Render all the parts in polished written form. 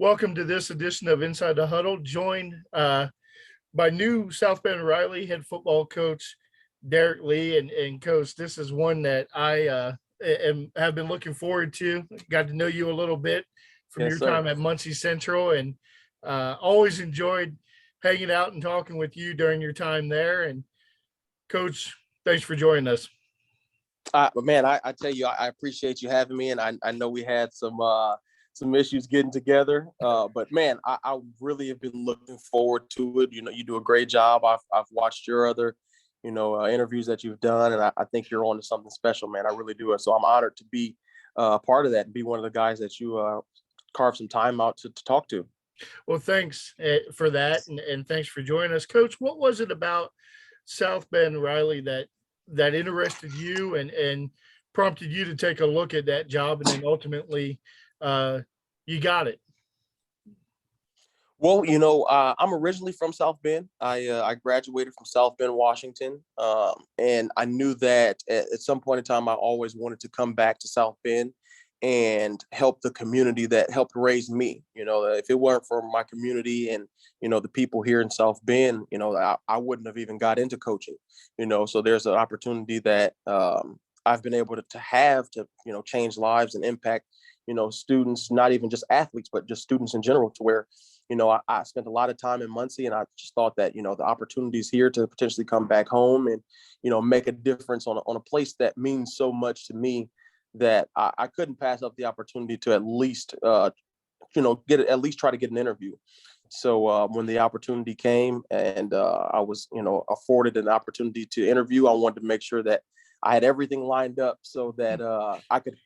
Welcome to this edition of Inside the Huddle, joined by new South Bend Riley head football coach Darrick Lee. And coach, this is one that have been looking forward to. Got to know you a little bit from Yes, your sir. time at Muncie Central, and always enjoyed hanging out and talking with you during your time there. And coach, thanks for joining us. But man, I tell you, I appreciate you having me, and I know we had some issues getting together. But man, I really have been looking forward to it. You know, you do a great job. I've watched your other, interviews that you've done, and I think you're on to something special, man. I really do. So I'm honored to be a part of that and be one of the guys that you carve some time out to talk to. Well, thanks for that, and thanks for joining us, coach. What was it about South Bend Riley that interested you and prompted you to take a look at that job, and then ultimately you got it? Well, I'm originally from South Bend. I graduated from South Bend, Washington, and I knew that at some point in time, I always wanted to come back to South Bend and help the community that helped raise me. You know, if it weren't for my community and the people here in South Bend, I wouldn't have even got into coaching. So there's an opportunity that I've been able to have to change lives and impact students, not even just athletes, but just students in general, to where I spent a lot of time in Muncie, and I just thought that, the opportunities here to potentially come back home and, make a difference on a place that means so much to me, that I couldn't pass up the opportunity to at least, at least try to get an interview. So when the opportunity came and I was, afforded an opportunity to interview, I wanted to make sure that I had everything lined up so that I could,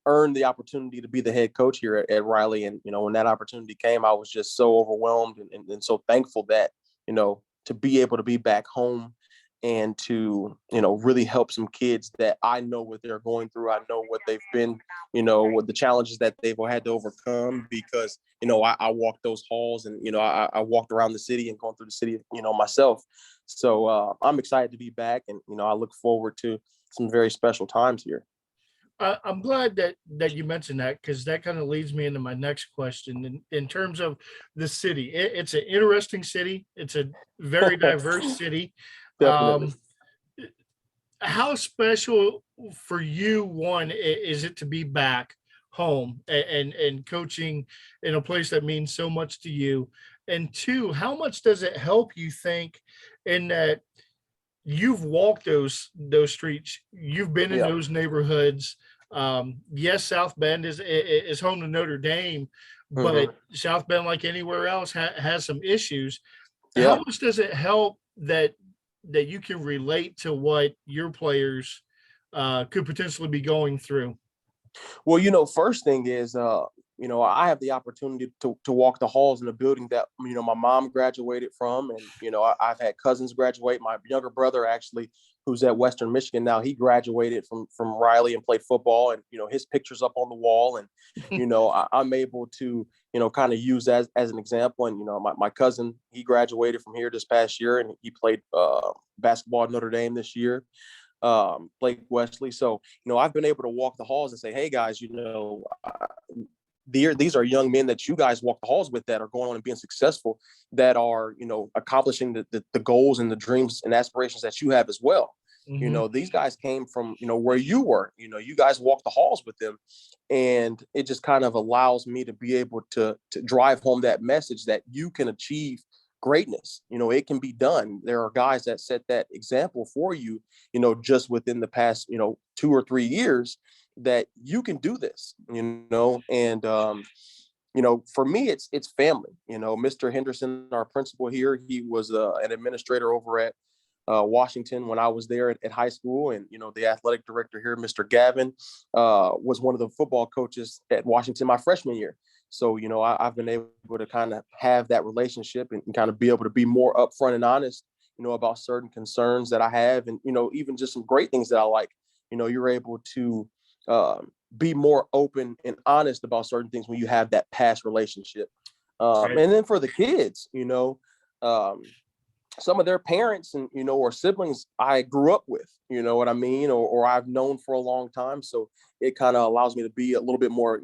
earn the opportunity to be the head coach here at Riley. And, when that opportunity came, I was just so overwhelmed and so thankful that, to be able to be back home and to, really help some kids that I know what they're going through. I know what they've been, with the challenges that they've had to overcome, because, I walked those halls and, I walked around the city and going through the city, myself. So I'm excited to be back, and, I look forward to some very special times here. I'm glad that you mentioned that, because that kind of leads me into my next question. In terms of the city, it's an interesting city. It's a very diverse city. Definitely. Um, how special for you, one, is it to be back home and coaching in a place that means so much to you? And two, how much does it help you think in that you've walked those streets, you've been in Yeah. those neighborhoods? Yes, South Bend is home to Notre Dame, Hmm. but South Bend, like anywhere else, has some issues. How Yeah. much does it help that you can relate to what your players could potentially be going through? Well, first thing is, I have the opportunity to walk the halls in a building that, my mom graduated from. And, I've had cousins graduate. My younger brother, actually, who's at Western Michigan now, he graduated from Riley and played football. And, his picture's up on the wall. And, I'm able to, kind of use as an example. And, my cousin, he graduated from here this past year, and he played basketball at Notre Dame this year, Blake Wesley. So, I've been able to walk the halls and say, hey guys, these are young men that you guys walk the halls with, that are going on and being successful, that are, accomplishing the goals and the dreams and aspirations that you have as well. Mhm. These guys came from, where you were, you guys walk the halls with them. And it just kind of allows me to be able to drive home that message that you can achieve greatness. It can be done. There are guys that set that example for you, just within the past, 2 or 3 years, that you can do this, and for me, it's family. Mr. Henderson, our principal here, he was an administrator over at Washington when I was there at high school. And, the athletic director here, Mr. Gavin, was one of the football coaches at Washington my freshman year. So, I've been able to kind of have that relationship and kind of be able to be more upfront and honest, about certain concerns that I have, and, even just some great things that I like. You're able to be more open and honest about certain things when you have that past relationship. Right. And then for the kids, um, some of their parents and, or siblings I grew up with, you know what I mean? Or I've known for a long time. So it kind of allows me to be a little bit more,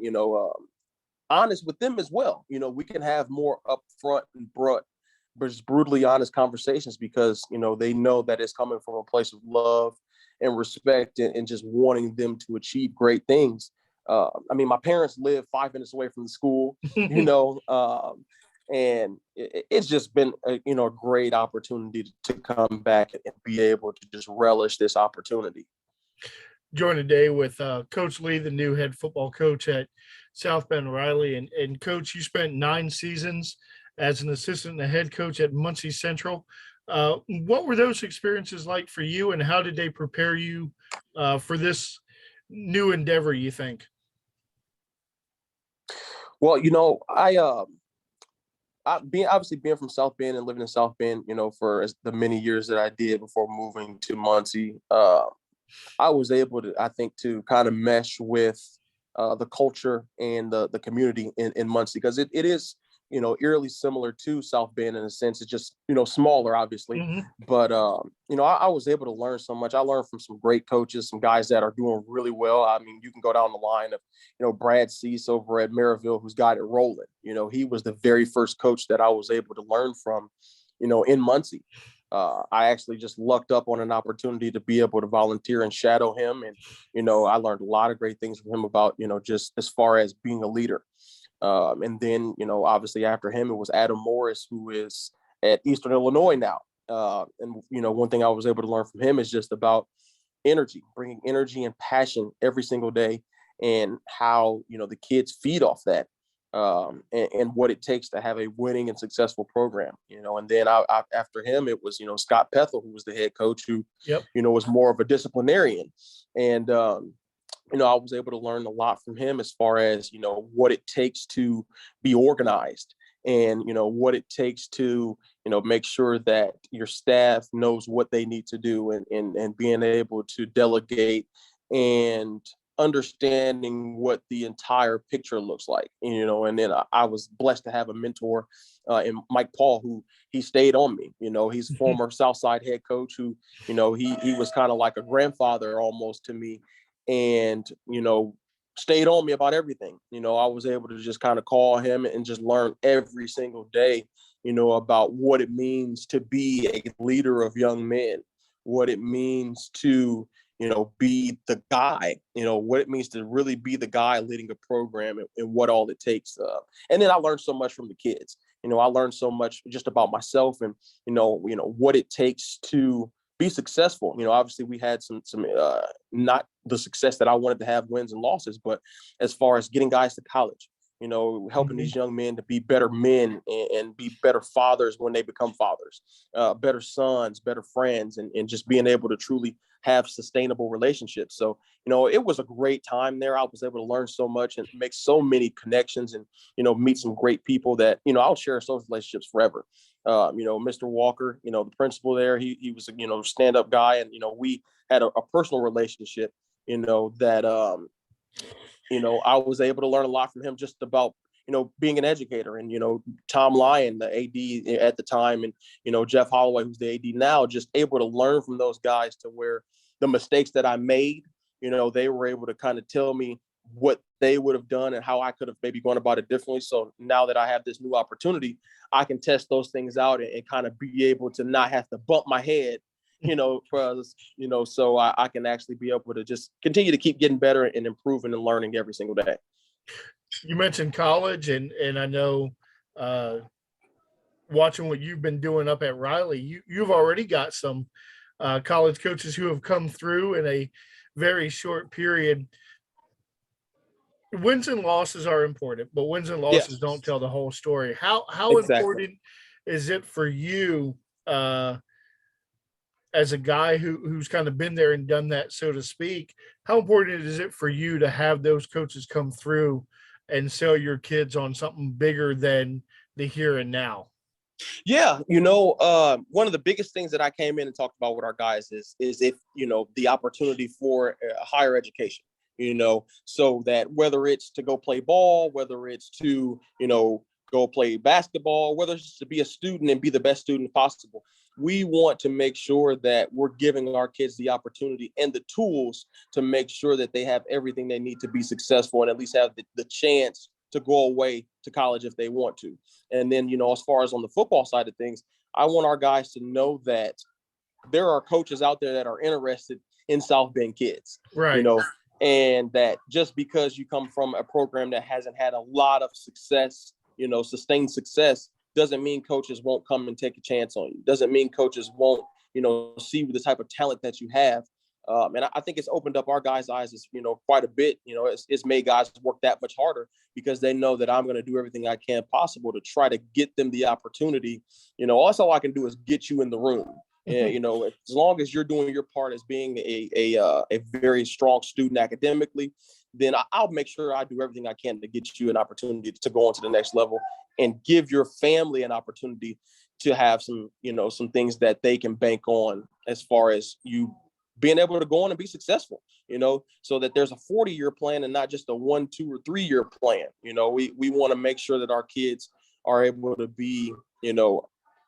honest with them as well. We can have more upfront and but just brutally honest conversations because, they know that it's coming from a place of love and respect and just wanting them to achieve great things. I mean, my parents live 5 minutes away from the school, and it's just been a great opportunity to come back and be able to just relish this opportunity. Joined today with Coach Lee, the new head football coach at South Bend Riley. And Coach, you spent 9 seasons as an assistant and a head coach at Muncie Central. What were those experiences like for you, and how did they prepare you for this new endeavor, you think? Well, being from South Bend and living in South Bend, for the many years that I did before moving to Muncie, I was able to, I think, to kind of mesh with the culture and the community in Muncie, because it is, eerily similar to South Bend in a sense. It's just, smaller, obviously. Mm-hmm. But, I was able to learn so much. I learned from some great coaches, some guys that are doing really well. I mean, you can go down the line of, Brad Cease over at Maryville, who's got it rolling. He was the very first coach that I was able to learn from, in Muncie. I actually just lucked up on an opportunity to be able to volunteer and shadow him. And, I learned a lot of great things from him about, just as far as being a leader. And then, obviously after him, it was Adam Morris, who is at Eastern Illinois now. And, one thing I was able to learn from him is just about energy, bringing energy and passion every single day, and how, the kids feed off that. And what it takes to have a winning and successful program, and then after him, it was, Scott Pethel, who was the head coach, who, Yep. Was more of a disciplinarian. And, I was able to learn a lot from him as far as, what it takes to be organized, and, what it takes to, make sure that your staff knows what they need to do, and being able to delegate and understanding what the entire picture looks like, and then I was blessed to have a mentor in Mike Paul, who he stayed on me. He's former Southside head coach, who, he was kind of like a grandfather almost to me, and, stayed on me about everything. I was able to just kind of call him and just learn every single day, about what it means to be a leader of young men, what it means to, be the guy, what it means to really be the guy leading a program, and what all it takes. And then I learned so much from the kids. I learned so much just about myself, and, what it takes to be successful. Obviously we had some not the success that I wanted to have, wins and losses, but as far as getting guys to college, helping Mm-hmm. these young men to be better men, and be better fathers when they become fathers, better sons, better friends, and just being able to truly have sustainable relationships. So, it was a great time there. I was able to learn so much and make so many connections, and, meet some great people that, I'll share those relationships forever. Mr. Walker, the principal there, he was a, stand-up guy. And, we had a personal relationship, that, I was able to learn a lot from him just about, being an educator. And, Tom Lyon, the AD at the time, and, Jeff Holloway, who's the AD now, just able to learn from those guys, to where the mistakes that I made, they were able to kind of tell me what they would have done and how I could have maybe gone about it differently. So now that I have this new opportunity, I can test those things out, and kind of be able to not have to bump my head, so I can actually be able to just continue to keep getting better and improving and learning every single day. You mentioned college, and I know watching what you've been doing up at Riley, you've already got some college coaches who have come through in a very short period. Wins and losses are important, but wins and losses don't tell the whole story. How Exactly. important is it for you as a guy who's kind of been there and done that, so to speak? How important is it for you to have those coaches come through and sell your kids on something bigger than the here and now? Yeah, one of the biggest things that I came in and talked about with our guys is if, the opportunity for higher education, so that whether it's to go play ball, whether it's to, go play basketball, whether it's to be a student and be the best student possible, we want to make sure that we're giving our kids the opportunity and the tools to make sure that they have everything they need to be successful, and at least have the chance to go away to college if they want to. And then, as far as on the football side of things, I want our guys to know that there are coaches out there that are interested in South Bend kids, Right. And that just because you come from a program that hasn't had a lot of success, sustained success, doesn't mean coaches won't come and take a chance on you. Doesn't mean coaches won't, see the type of talent that you have. And I think it's opened up our guys' eyes, quite a bit. It's made guys work that much harder because they know that I'm going to do everything I can possible to try to get them the opportunity. All I can do is get you in the room. And, as long as you're doing your part as being a very strong student academically, then I'll make sure I do everything I can to get you an opportunity to go on to the next level and give your family an opportunity to have some things that they can bank on as far as you being able to go on and be successful, so that there's a 40-year plan and not just a 1, 2, or 3-year plan. We want to make sure that our kids are able to be,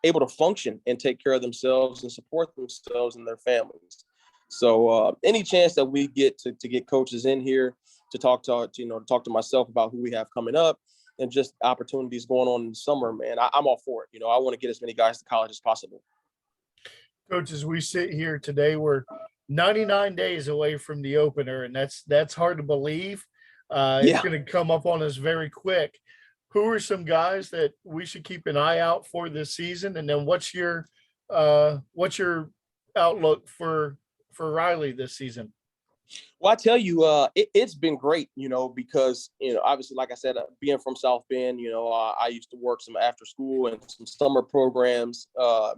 able to function and take care of themselves and support themselves and their families. So any chance that we get to get coaches in here to talk to myself about who we have coming up and just opportunities going on in the summer, man, I'm all for it. I want to get as many guys to college as possible. Coach, as we sit here today, we're 99 days away from the opener, and that's hard to believe. It's going to come up on us very quick. Who are some guys that we should keep an eye out for this season? And then what's your outlook for Riley this season? Well, I tell you, it's been great, because, obviously, like I said, being from South Bend, I used to work some after school and some summer programs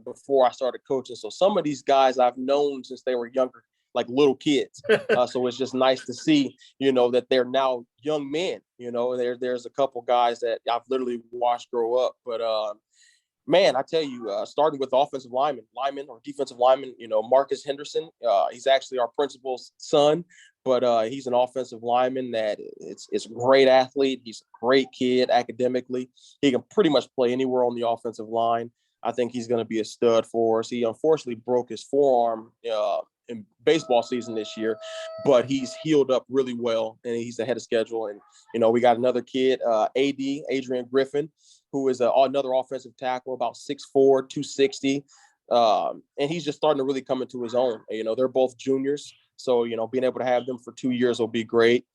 before I started coaching. So some of these guys I've known since they were younger, like little kids. So it's just nice to see, that they're now young men. There's a couple guys that I've literally watched grow up. But man, I tell you, starting with offensive lineman or defensive lineman, Marcus Henderson, he's actually our principal's son, but he's an offensive lineman that it's a great athlete. He's a great kid academically. He can pretty much play anywhere on the offensive line. I think he's going to be a stud for us. He unfortunately broke his forearm in baseball season this year, but he's healed up really well and he's ahead of schedule. And, we got another kid, Adrian Griffin, who is another offensive tackle, about 6'4", 260. And he's just starting to really come into his own. They're both juniors. So, being able to have them for 2 years will be great.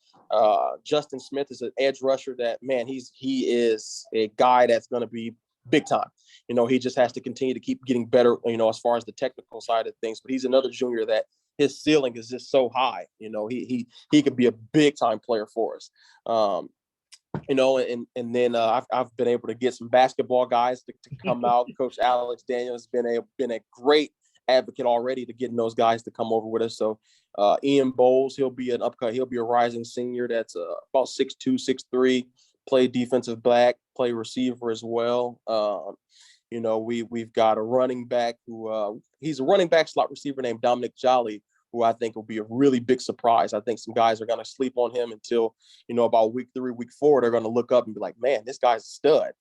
Justin Smith is an edge rusher that, man, he is a guy that's going to be big time. He just has to continue to keep getting better, as far as the technical side of things. But he's another junior that his ceiling is just so high. He could be a big time player for us. And then I've been able to get some basketball guys to come out. Coach Alex Daniels has been a great advocate already to getting those guys to come over with us. So Ian Bowles, he'll be a rising senior that's about 6'2", 6'3", play defensive back, play receiver as well. We've got a running back who he's a running back slot receiver named Dominic Jolly, who I think will be a really big surprise. I think some guys are going to sleep on him until, about week 3, week 4, they're going to look up and be like, man, this guy's a stud.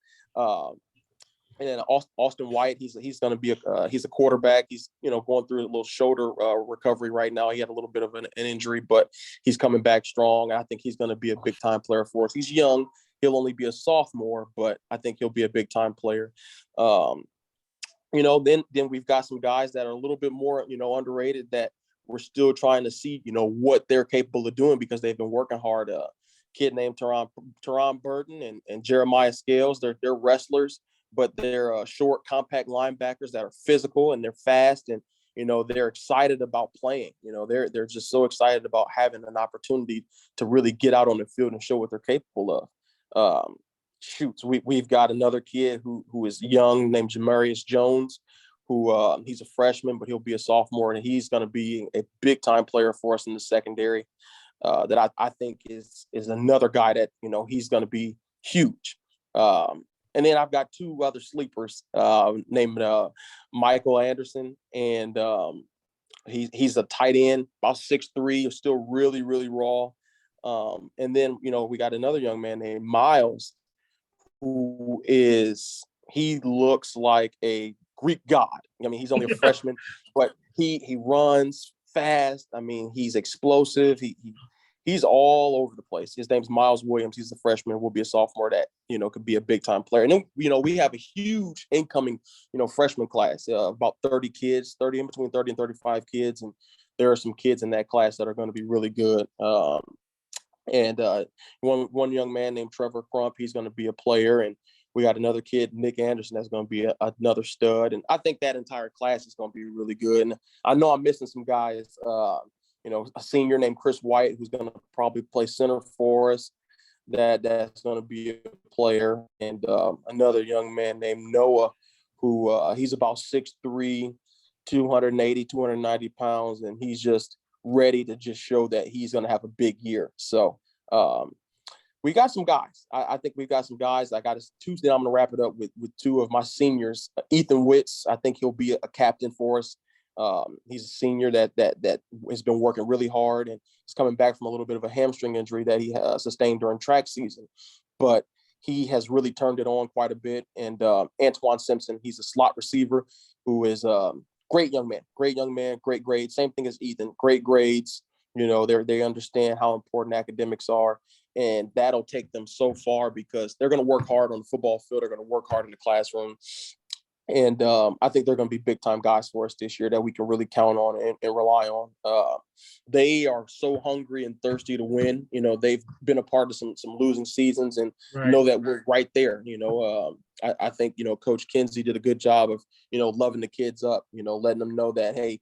And then Austin White, he's going to be he's a quarterback. He's, going through a little shoulder recovery right now. He had a little bit of an injury, but he's coming back strong. I think he's going to be a big time player for us. He's young. He'll only be a sophomore, but I think he'll be a big time player. Then we've got some guys that are a little bit more, underrated that we're still trying to see, what they're capable of doing because they've been working hard. Kid named Teron Burton and Jeremiah Scales. They're wrestlers, but they're short, compact linebackers that are physical and they're fast and, they're excited about playing. They're just so excited about having an opportunity to really get out on the field and show what they're capable of. We've got another kid who is young named Jamarius Jones, who he's a freshman, but he'll be a sophomore, and he's going to be a big time player for us in the secondary. That I think is another guy that he's going to be huge. And then I've got 2 other sleepers named Michael Anderson, and he's a tight end, about 6'3", still really, really raw. And then we got another young man named Miles, he looks like a Greek god. I mean, he's only a freshman, but he runs fast. I mean, he's explosive. he's all over the place. His name's Miles Williams. He's a freshman, will be a sophomore that, could be a big time player. And then, we have a huge incoming, freshman class, about 30 kids, in between 30 and 35 kids. And there are some kids in that class that are going to be really good. And one young man named Trevor Crump, he's going to be a player. And we got another kid, Nick Anderson, that's going to be another stud. And I think that entire class is going to be really good. And I know I'm missing some guys, a senior named Chris White, who's going to probably play center for us. That's going to be a player. And another young man named Noah, who he's about 6'3", 280, 290 pounds. And he's just ready to just show that he's going to have a big year. So we got some guys. I think we've got some guys. I got Tuesday. I'm going to wrap it up with two of my seniors. Ethan Witts, I think he'll be a captain for us. He's a senior that has been working really hard, and he's coming back from a little bit of a hamstring injury that he sustained during track season. But he has really turned it on quite a bit. And Antoine Simpson, he's a slot receiver who is great young man, great grades. Same thing as Ethan, great grades. They understand how important academics are, and that'll take them so far because they're going to work hard on the football field. They're going to work hard in the classroom. And I think they're going to be big time guys for us this year that we can really count on and rely on. They are so hungry and thirsty to win. They've been a part of some losing seasons and know that we're right there. I think, Coach Kinsey did a good job of, loving the kids up, letting them know that, hey,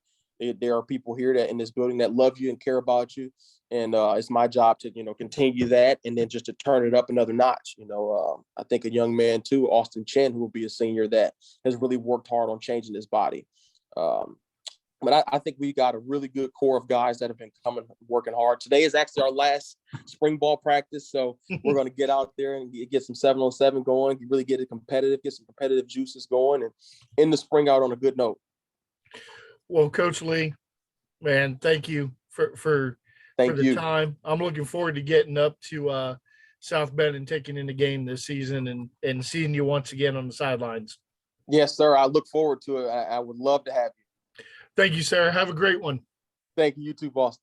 there are people here that in this building that love you and care about you. And it's my job to, continue that and then just to turn it up another notch. I think a young man too, Austin Chen, who will be a senior that has really worked hard on changing his body. But I think we got a really good core of guys that have been working hard. Today is actually our last spring ball practice. So we're going to get out there and get some 7-on-7 going, really get some competitive juices going and end the spring out on a good note. Well, Coach Lee, man, thank you for the time. I'm looking forward to getting up to South Bend and taking in the game this season and seeing you once again on the sidelines. Yes, sir. I look forward to it. I would love to have you. Thank you, sir. Have a great one. Thank you. You too, boss.